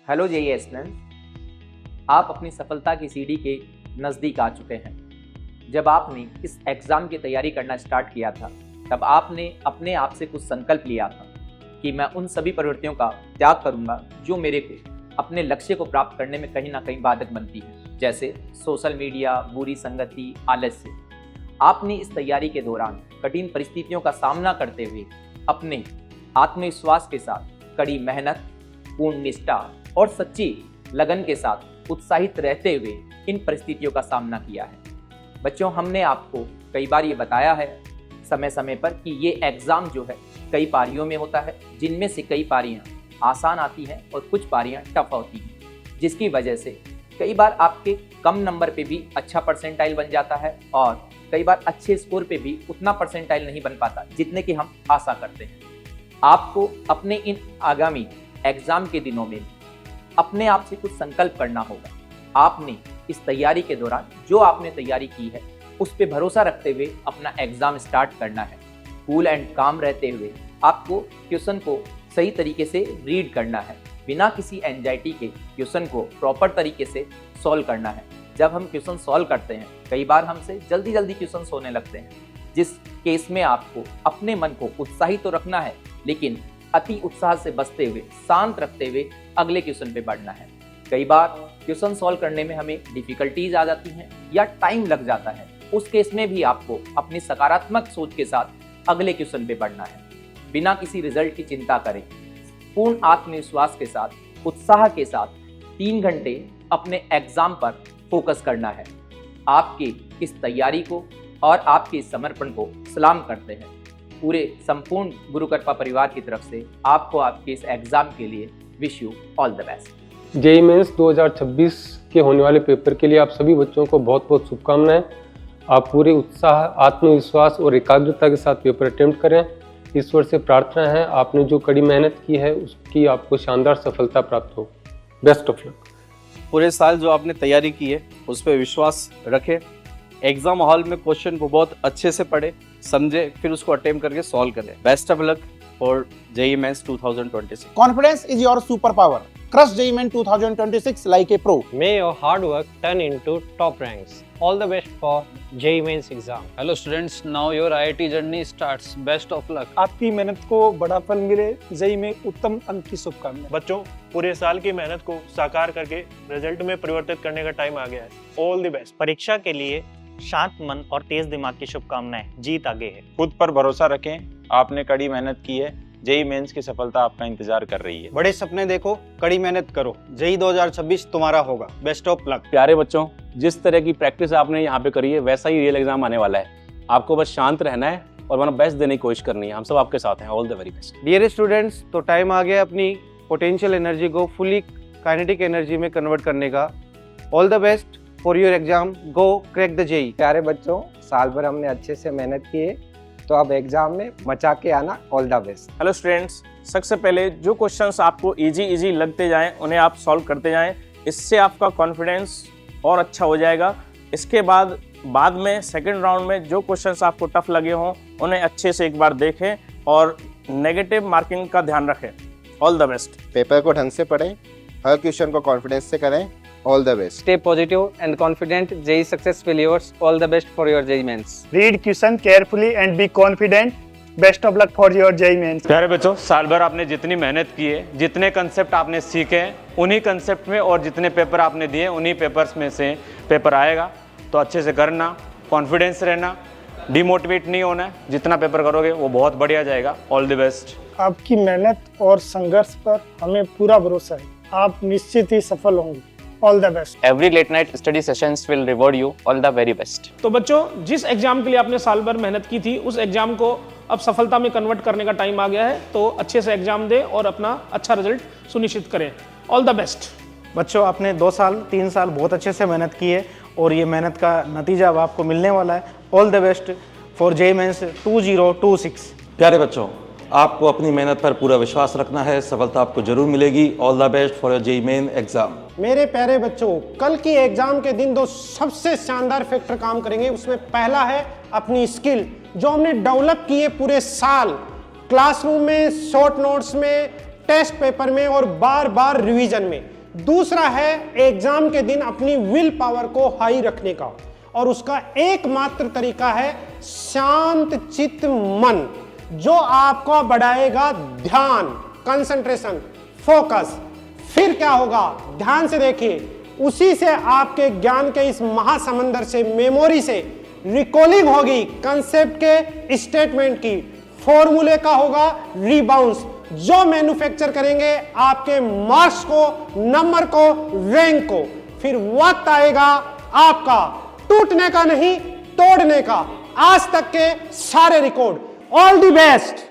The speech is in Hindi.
हेलो जेई एस्पिरेंट्स, आप अपनी सफलता की सीढ़ी के नज़दीक आ चुके हैं। जब आपने इस एग्ज़ाम की तैयारी करना स्टार्ट किया था, तब आपने अपने आप से कुछ संकल्प लिया था कि मैं उन सभी प्रवृत्तियों का त्याग करूंगा जो मेरे को अपने लक्ष्य को प्राप्त करने में कहीं ना कहीं बाधक बनती है, जैसे सोशल मीडिया, बुरी संगति, आलस्य। आपने इस तैयारी के दौरान कठिन परिस्थितियों का सामना करते हुए अपने आत्मविश्वास के साथ कड़ी मेहनत, पूर्ण निष्ठा और सच्ची लगन के साथ उत्साहित रहते हुए इन परिस्थितियों का सामना किया है। बच्चों, हमने आपको कई बार ये बताया है समय समय पर कि ये एग्ज़ाम जो है कई पारियों में होता है, जिनमें से कई पारियां आसान आती हैं और कुछ पारियां टफ होती हैं, जिसकी वजह से कई बार आपके कम नंबर पे भी अच्छा परसेंटाइल बन जाता है और कई बार अच्छे स्कोर पे भी उतना परसेंटाइल नहीं बन पाता जितने की हम आशा करते हैं। आपको अपने इन आगामी एग्ज़ाम के दिनों में अपने आप से कुछ संकल्प करना होगा। आपने इस तैयारी के दौरान जो आपने तैयारी की है उस पर भरोसा रखते हुए अपना एग्ज़ाम स्टार्ट करना है। कूल एंड काम रहते हुए आपको क्वेश्चन को सही तरीके से रीड करना है, बिना किसी एंजाइटी के क्वेश्चन को प्रॉपर तरीके से सॉल्व करना है। जब हम क्वेश्चन सॉल्व करते हैं, कई बार हमसे जल्दी जल्दी क्वेश्चन होने लगते हैं, जिस केस में आपको अपने मन को उत्साहित तो रखना है, लेकिन अति उत्साह से बचते हुए शांत रखते हुए अगले क्वेश्चन पे बढ़ना है। कई बार क्वेश्चन सॉल्व करने में हमें डिफिकल्टीज आ जाती हैं या टाइम लग जाता है, उस केस में भी आपको अपनी सकारात्मक सोच के साथ अगले क्वेश्चन पे बढ़ना है। बिना किसी रिजल्ट की चिंता करें, पूर्ण आत्मविश्वास के साथ, उत्साह के साथ 3 घंटे अपने एग्जाम पर फोकस करना है। आपकी इस तैयारी को और आपके इस समर्पण को सलाम करते हैं। पूरे संपूर्ण गुरुकृपा परिवार की तरफ से आपको आपके इस एग्जाम के लिए wish you all the best. JEE mains 2026 के होने वाले पेपर के लिए आप सभी बच्चों को बहुत बहुत शुभकामनाएं। आप पूरे उत्साह, आत्मविश्वास और एकाग्रता के साथ पेपर अटेम्प्ट करें। ईश्वर से प्रार्थना है आपने जो कड़ी मेहनत की है उसकी आपको शानदार सफलता प्राप्त हो। Best of luck. पूरे साल जो आपने तैयारी की है उस पर विश्वास रखें। एग्जाम हॉल में क्वेश्चन को बहुत अच्छे से पढ़े, समझे, फिर उसको अटेम्प्ट करके सॉल्व करें। Best of luck for JEE mains 2026। Confidence is your superpower. Crush JEE Main 2026 like a pro. May your hard work turn into top ranks. All the best for JEE Mains exam. Hello students, now your IIT journey starts. Best of luck. आपकी मेहनत को बड़ा फल मिले। जेईई में उत्तम अंक की शुभकामनाएं। बच्चों, पूरे साल की मेहनत को साकार करके रिजल्ट में परिवर्तित करने का टाइम आ गया है। All the best. परीक्षा के लिए शांत मन और तेज दिमाग की शुभकामनाएं। जीत आगे है। खुद पर भरोसा रखें, आपने कड़ी मेहनत की है। जेईई मेंस की सफलता आपका इंतजार कर रही है। बड़े सपने देखो, कड़ी मेहनत करो। जेईई 2026 तुम्हारा होगा। Best of luck. प्यारे बच्चों, जिस तरह की प्रैक्टिस आपने यहाँ पे करी है वैसा ही रियल एग्जाम आने वाला है। आपको बस शांत रहना है और अपना बेस्ट देने की कोशिश करनी है। हम सब आपके साथ हैं। All the very best. Dear students, तो टाइम आ गया अपनी पोटेंशियल एनर्जी को फुली काइनेटिक एनर्जी में कन्वर्ट करने का। All the best for your exam. Go crack the JEE. प्यारे बच्चों, साल भर हमने अच्छे से मेहनत की है, तो अब एग्जाम में मचा के आना। All the best. Hello students, सबसे पहले जो क्वेश्चंस आपको इजी लगते जाएं उन्हें आप सॉल्व करते जाएं। इससे आपका कॉन्फिडेंस और अच्छा हो जाएगा। इसके बाद में सेकंड राउंड में जो क्वेश्चंस आपको टफ लगे हों उन्हें अच्छे से एक बार देखें और नेगेटिव मार्किंग का ध्यान रखें। All the best. पेपर को ढंग से पढ़ें, हर क्वेश्चन को कॉन्फिडेंस से करें। All the best. Stay positive and confident. JEE success will yours. All the best for your JEE Mains. Read question carefully and be confident. Best of luck for your JEE Mains. प्यारे बच्चों, साल भर आपने जितनी मेहनत की है, जितने कंसेप्ट आपने सीखे हैं, उन्हीं कंसेप्ट में और जितने पेपर आपने दिए उन्हीं पेपर्स में से पेपर आएगा। तो अच्छे से करना, कॉन्फिडेंस रहना, डिमोटिवेट नहीं होना। जितना पेपर करोगे वो बहुत बढ़िया जाएगा। All the best. आपकी मेहनत और संघर्ष पर हमें पूरा भरोसा है। आप निश्चित ही सफल होंगे। All the best. Every late night study sessions will reward you. All the very best. तो बच्चों, जिस एग्जाम के लिए आपने साल भर मेहनत की थी उस एग्जाम को अब सफलता में कन्वर्ट करने का टाइम आ गया है। तो अच्छे से एग्जाम दें और अपना अच्छा रिजल्ट सुनिश्चित करें। All the best. बच्चों, आपने 2 साल 3 साल बहुत अच्छे से मेहनत की है और ये मेहनत का नतीजा अब आपको मिलने वाला है। All the best for JEE mains 2026। प्यारे बच्चों, आपको अपनी मेहनत पर पूरा विश्वास रखना है। सफलता आपको जरूर मिलेगी। All the best for your JEE main exam. मेरे प्यारे बच्चों, कल की एग्जाम के दिन 2 सबसे शानदार फैक्टर काम करेंगे। उसमें पहला है अपनी स्किल जो हमने डेवलप की है पूरे साल, क्लासरूम में, शॉर्ट नोट्स में, टेस्ट पेपर में और बार बार रिवीजन में। दूसरा है एग्जाम के दिन अपनी विल पावर को हाई रखने का, और उसका एकमात्र तरीका है शांत चित्त मन, जो आपको बढ़ाएगा ध्यान, कंसंट्रेशन, फोकस। फिर क्या होगा, ध्यान से देखिए, उसी से आपके ज्ञान के इस महासमंदर से, मेमोरी से रिकॉलिंग होगी कंसेप्ट के, स्टेटमेंट की, फॉर्मूले का होगा रिबाउंस, जो मैन्युफैक्चर करेंगे आपके मार्क्स को, नंबर को, रैंक को। फिर वक्त आएगा आपका टूटने का नहीं, तोड़ने का, आज तक के सारे रिकॉर्ड। All the best.